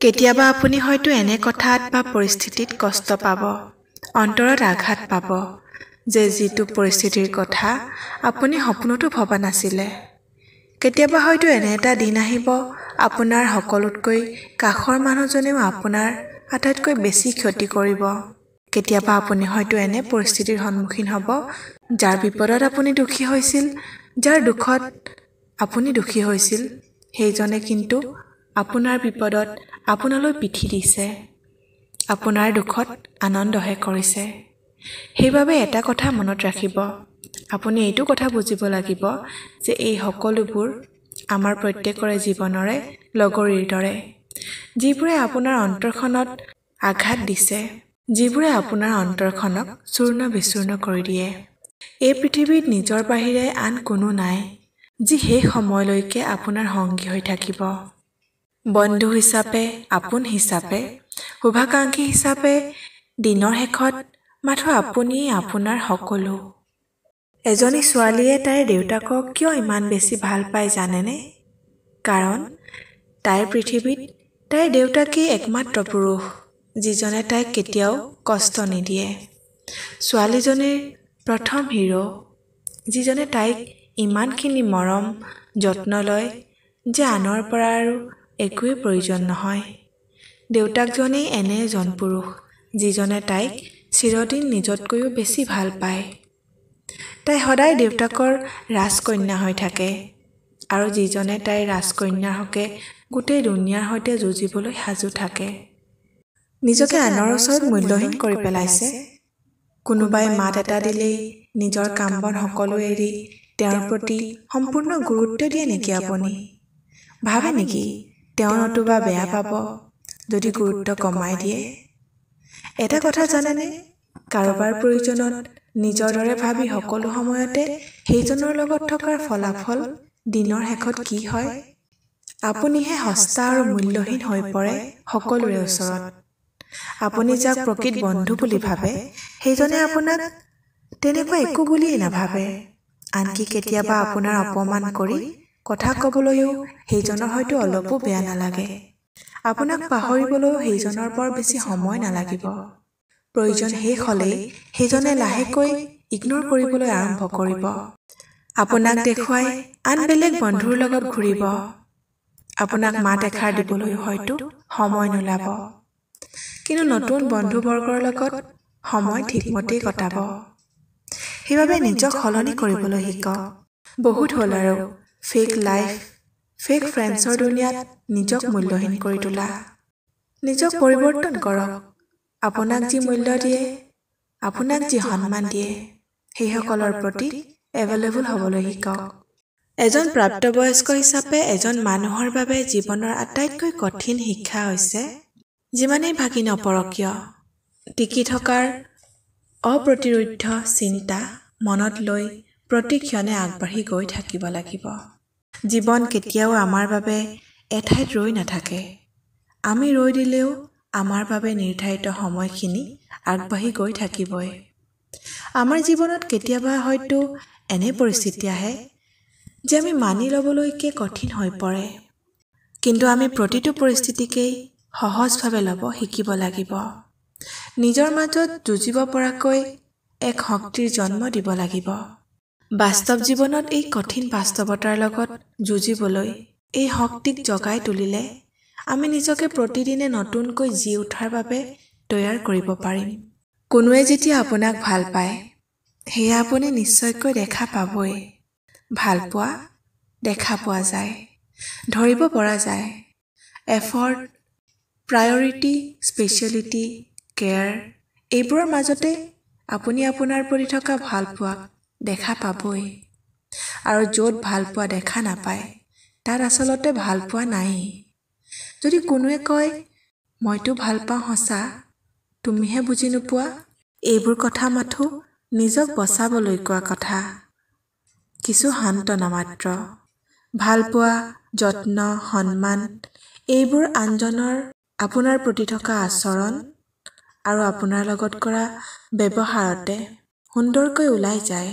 কেতিয়াবা আপুনি হয়তো এনে কথাত বা পৰিস্থিতিত কষ্ট পাব, অন্তৰত আঘাত পাব, যে যিটো পৰিস্থিতিৰ কথা আপুনি সপোনতো ভবা নাছিলে। কেতিয়াবা হয়তো এনে এটা দিন আহিব, আপোনাৰ সকলোতকৈ কাষৰ মানুহজনেও আপোনাৰ আটাইতকৈ বেছি ক্ষতি কৰিব। কেতিয়াবা আপুনি হয়তো এনে পৰিস্থিতিৰ সন্মুখীন হ'ব, যাৰ বিপদত আপুনি দুখী হৈছিল, যাৰ দুখত আপুনি দুখী হৈছিল, সেইজনে কিন্তু আপোনাৰ বিপদত আপোনালৈ পিঠি দিছে, আপোনাৰ দুখত আনন্দহে কৰিছে। সেইবাবে এটা কথা মনত ৰাখিব, আপুনি এইটো কথা বুজিব লাগিব যে এই সকলোবোৰ আমাৰ প্ৰত্যেকৰে জীৱনৰে লগৰীৰ দৰে, যিবোৰে আপোনাৰ অন্তৰখনত আঘাত দিছে, যিবোৰে আপোনাৰ অন্তৰখনক চূৰ্ণ বিচূৰ্ণ কৰি দিয়ে। এই পৃথিৱীত নিজৰ বাহিৰে আন কোনো নাই, যি সেই সময়লৈকে আপোনাৰ সংগী হৈ থাকিব। বন্ধু হিচাপে, আপোন হিচাপে, শুভাকাংক্ষী হিচাপে, দিনৰ শেষত মাথো আপুনিয়ে আপোনাৰ সকলো। এজনী ছোৱালীয়ে তাইৰ দেউতাকক কিয় ইমান বেছি ভাল পায় জানেনে? কাৰণ তাইৰ পৃথিৱীত তাইৰ দেউতাকেই একমাত্ৰ পুৰুষ, যিজনে তাইক কেতিয়াও কষ্ট নিদিয়ে। ছোৱালীজনীৰ প্ৰথম হিৰো, যিজনে তাইক ইমানখিনি মৰম যত্ন লয় যে আনৰ পৰা আৰু একোৱেই প্ৰয়োজন নহয়। দেউতাকজনেই এনে এজন পুৰুষ, যিজনে তাইক চিৰদিন নিজতকৈও বেছি ভাল পায়। তাই সদায় দেউতাকৰ ৰাজকন্যা হৈ থাকে, আৰু যিজনে তাইৰ ৰাজকন্যাৰ হকে গোটেই দুনিয়াৰ সৈতে যুঁজিবলৈ সাজু থাকে। নিজকে আনৰ ওচৰত মূল্যহীন কৰি পেলাইছে। কোনোবাই মাত এটা দিলেই নিজৰ কাম বন সকলো এৰি তেওঁৰ প্ৰতি সম্পূৰ্ণ গুৰুত্ব দিয়ে নেকি আপুনি? ভাবে নেকি তেওঁ নতুবা বেয়া পাব যদি গুৰুত্ব কমাই দিয়ে? এটা কথা জানেনে, কাৰোবাৰ প্ৰয়োজনত নিজৰ দৰে ভাবি সকলো সময়তে সেইজনৰ লগত থকাৰ ফলাফল দিনৰ শেষত কি হয়? আপুনিহে সস্তা আৰু মূল্যহীন হৈ পৰে সকলোৰে ওচৰত। আপুনি যাক প্ৰকৃত বন্ধু বুলি ভাবে, সেইজনে আপোনাক তেনেকুৱা একো বুলিয়েই নাভাবে। আনকি কেতিয়াবা আপোনাৰ অপমান কৰি কথা ক'বলৈও সেইজনৰ হয়তো অলপো বেয়া নালাগে। আপোনাক পাহৰিবলৈও সেইজনৰ বৰ বেছি সময় নালাগিব। প্ৰয়োজন শেষ হ'লেই সেইজনে লাহেকৈ ইগনোৰ কৰিবলৈ আৰম্ভ কৰিব। আপোনাক দেখুৱাই আন বেলেগ বন্ধুৰ লগত ঘূৰিব। আপোনাক মাত এষাৰ দিবলৈও হয়তো সময় নোলাব। কিন্তু নতুন বন্ধুবৰ্গৰ লগত সময় ঠিকমতেই কটাব। সেইবাবে নিজক সলনি কৰিবলৈ শিকক। বহুত হ'ল আৰু ফেক লাইফ, ফেক ফ্ৰেণ্ডছৰ দুনিয়াত নিজক মূল্যহীন কৰি তোলা। নিজক পৰিৱৰ্তন কৰক। আপোনাক যি মূল্য দিয়ে, আপোনাক যি সন্মান দিয়ে, সেইসকলৰ প্ৰতি এভেইলেবল হ'বলৈ শিকক। এজন প্ৰাপ্তবয়স্ক হিচাপে এজন মানুহৰ বাবে জীৱনৰ আটাইতকৈ কঠিন শিক্ষা হৈছে, যিমানেই ভাগি নপৰক কিয়, টিকি থকাৰ অপ্ৰতিৰোধ্য চিন্তা মনত লৈ প্ৰতিক্ষণে আগবাঢ়ি গৈ থাকিব লাগিব। জীৱন কেতিয়াও আমাৰ বাবে এঠাইত ৰৈ নাথাকে। আমি ৰৈ দিলেও আমাৰ বাবে নিৰ্ধাৰিত সময়খিনি আগবাঢ়ি গৈ থাকিবই। আমাৰ জীৱনত কেতিয়াবা হয়তো এনে পৰিস্থিতি আহে যে আমি মানি ল'বলৈকে কঠিন হৈ পৰে। কিন্তু আমি প্ৰতিটো পৰিস্থিতিকেই সহজভাৱে ল'ব শিকিব লাগিব। নিজৰ মাজত যুঁজিব পৰাকৈ এক শক্তিৰ জন্ম দিব লাগিব। বাস্তৱ জীৱনত এই কঠিন বাস্তৱতাৰ লগত যুঁজিবলৈ এই শক্তিক জগাই তুলিলে আমি নিজকে প্ৰতিদিনে নতুনকৈ জি উঠাৰ বাবে তৈয়াৰ কৰিব পাৰিম। কোনোৱে যেতিয়া আপোনাক ভাল পায়, সেয়া আপুনি নিশ্চয়কৈ দেখা পাবই। ভালপোৱা দেখা পোৱা যায়, ধৰিব পৰা যায়। এফৰ্ট, প্ৰায়ৰিটি, স্পেচিয়েলিটি, কেয়াৰ, এইবোৰৰ মাজতে আপুনি আপোনাৰ প্ৰতি থকা ভালপোৱাক দেখা পাবই। আৰু য'ত ভালপোৱা দেখা নাপায়, তাত আচলতে ভালপোৱা নাই। যদি কোনোৱে কয়, মইতো ভাল পাওঁ সঁচা, তুমিহে বুজি নোপোৱা, এইবোৰ কথা মাথো নিজক বচাবলৈ কোৱা কথা। কিছু সান্তনা মাত্ৰ। ভালপোৱা, যত্ন, সন্মান, এইবোৰ আনজনৰ আপোনাৰ প্ৰতি থকা আচৰণ আৰু আপোনাৰ লগত কৰা ব্যৱহাৰতে সুন্দৰকৈ ওলাই যায়।